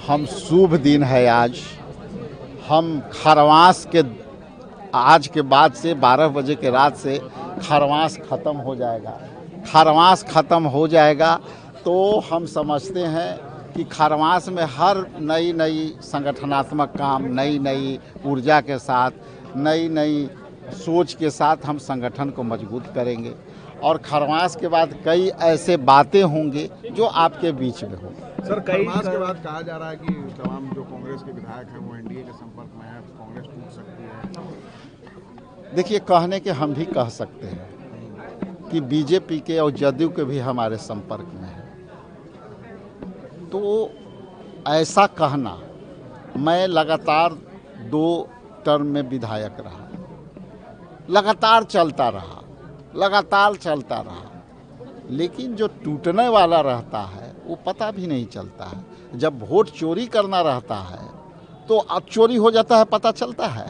हम शुभ दिन है आज। हम खरवास के आज के बाद से 12 बजे के रात से खरवास ख़त्म हो जाएगा। खरवास ख़त्म हो जाएगा तो हम समझते हैं कि खरवास में हर नई नई संगठनात्मक काम, नई नई ऊर्जा के साथ, नई नई सोच के साथ हम संगठन को मजबूत करेंगे और खरवास के बाद कई ऐसे बातें होंगी जो आपके बीच में हो। सर, खरवास के बाद कहा जा रहा है कि तमाम जो कांग्रेस के विधायक हैं वो एनडीए के संपर्क में है, कांग्रेस टूट सकती है। देखिए, कहने के हम भी कह सकते हैं कि बीजेपी के और जदयू के भी हमारे संपर्क में है, तो ऐसा कहना, मैं लगातार 2 टर्म में विधायक रहा, लगातार चलता रहा, लेकिन जो टूटने वाला रहता है वो पता भी नहीं चलता है। जब वोट चोरी करना रहता है तो अब चोरी हो जाता है, पता चलता है।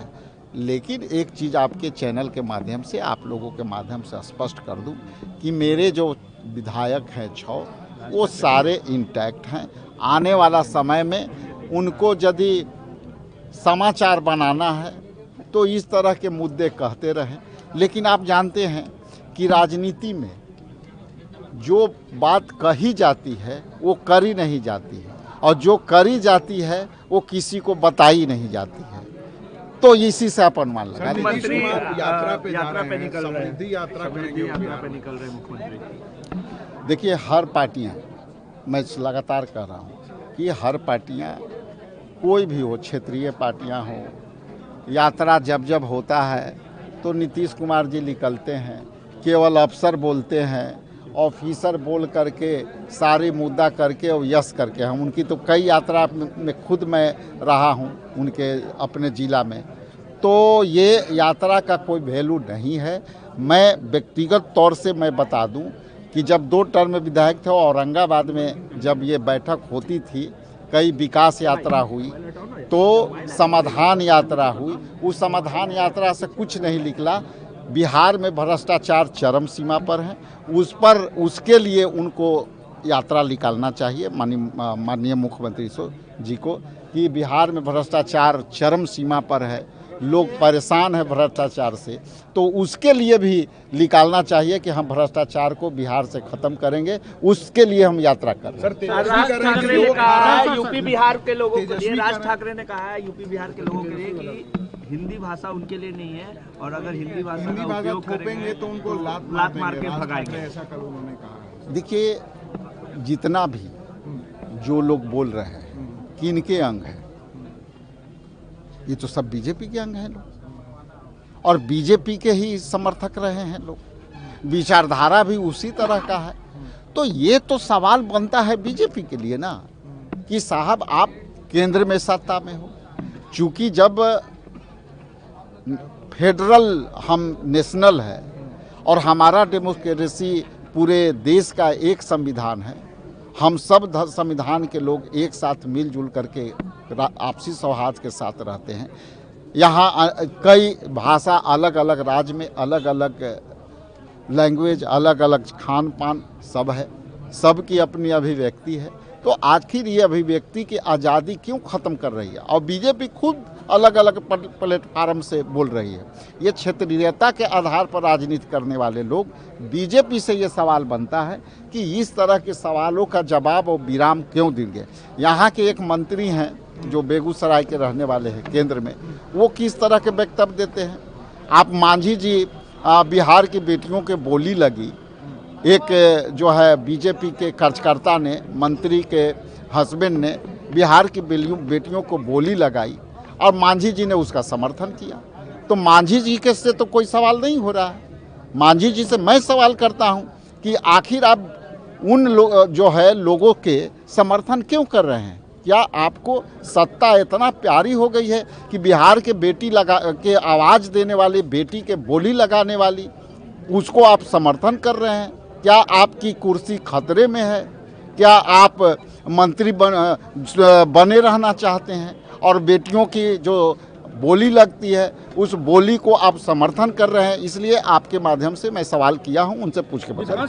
लेकिन एक चीज़ आपके चैनल के माध्यम से, आप लोगों के माध्यम से स्पष्ट कर दूं कि मेरे जो विधायक हैं 6, वो सारे इंटैक्ट हैं। आने वाला समय में उनको यदि समाचार बनाना है तो इस तरह के मुद्दे कहते रहें, लेकिन आप जानते हैं कि राजनीति में जो बात कही जाती है वो करी नहीं जाती है, और जो करी जाती है वो किसी को बताई नहीं जाती है। तो इसी से अपन मान लगा। मंत्री यात्रा पे निकल रहे मुख्यमंत्री। देखिए, हर पार्टियां, मैं लगातार कह रहा हूं कि हर पार्टियां, कोई भी हो, क्षेत्रीय पार्टियां हो, यात्रा जब होता है तो नीतीश कुमार जी निकलते हैं, केवल अफसर बोलते हैं, ऑफिसर बोल करके सारे मुद्दा करके और यस करके। हम उनकी तो कई यात्रा में खुद मैं रहा हूं उनके अपने ज़िला में, तो ये यात्रा का कोई वैल्यू नहीं है। मैं व्यक्तिगत तौर से मैं बता दूं कि जब 2 टर्म विधायक थे, औरंगाबाद में जब ये बैठक होती थी, कई विकास यात्रा हुई, तो समाधान यात्रा हुई। उस समाधान यात्रा से कुछ नहीं निकला। बिहार में भ्रष्टाचार चरम सीमा पर है, उसके लिए उनको यात्रा निकालना चाहिए माननीय मुख्यमंत्री जी को, कि बिहार में भ्रष्टाचार चरम सीमा पर है, लोग परेशान हैं भ्रष्टाचार से, तो उसके लिए भी निकालना चाहिए कि हम भ्रष्टाचार को बिहार से ख़त्म करेंगे। उसके लिए हम यात्रा कर रहे हैं। राज ठाकरे ने कहा है यूपी बिहार के लोगों के लिए, राज ठाकरे ने कहा है यूपी बिहार के लोगों के लिए कि हिंदी भाषा उनके लिए नहीं है, और अगर हिंदी भाषा का उपयोग करेंगे तो उनको लात मार के भगाएंगे, ऐसा कल उन्होंने कहा। देखिए, जितना भी जो लोग बोल रहे हैं कि इनके अंग हैं, ये तो सब बीजेपी के अंग हैं लोग, और बीजेपी के ही समर्थक रहे हैं लोग, विचारधारा भी उसी तरह का है। तो ये तो सवाल बनता है बीजेपी के लिए ना कि साहब, आप केंद्र में सत्ता में हो, चूंकि जब फेडरल हम नेशनल है और हमारा डेमोक्रेसी पूरे देश का एक संविधान है, हम सब संविधान के लोग एक साथ मिलजुल करके आपसी सौहार्द के साथ रहते हैं। यहाँ कई भाषा, अलग अलग राज्य में अलग अलग लैंग्वेज, अलग अलग खान पान सब है, सबकी अपनी अभिव्यक्ति है। तो आखिर ये अभिव्यक्ति की आज़ादी क्यों ख़त्म कर रही है? और बीजेपी खुद अलग अलग प्लेटफार्म से बोल रही है। ये क्षेत्रीयता के आधार पर राजनीति करने वाले लोग, बीजेपी से ये सवाल बनता है कि इस तरह के सवालों का जवाब और विराम क्यों देंगे। यहाँ के एक मंत्री हैं जो बेगूसराय के रहने वाले हैं केंद्र में, वो किस तरह के वक्तव्य देते हैं। आप मांझी जी, बिहार की बेटियों के बोली लगी, एक जो है बीजेपी के कार्यकर्ता ने, मंत्री के हस्बैंड ने बिहार की बेटियों को बोली लगाई और मांझी जी ने उसका समर्थन किया। तो मांझी जी के से तो कोई सवाल नहीं हो रहा है। मांझी जी से मैं सवाल करता हूं कि आखिर आप उन जो है लोगों के समर्थन क्यों कर रहे हैं? क्या आपको सत्ता इतना प्यारी हो गई है कि बिहार के बेटी लगा के आवाज़ देने वाली, बेटी के बोली लगाने वाली, उसको आप समर्थन कर रहे हैं? क्या आपकी कुर्सी खतरे में है? क्या आप मंत्री बने रहना चाहते हैं और बेटियों की जो बोली लगती है उस बोली को आप समर्थन कर रहे हैं? इसलिए आपके माध्यम से मैं सवाल किया हूं, उनसे पूछ के बता।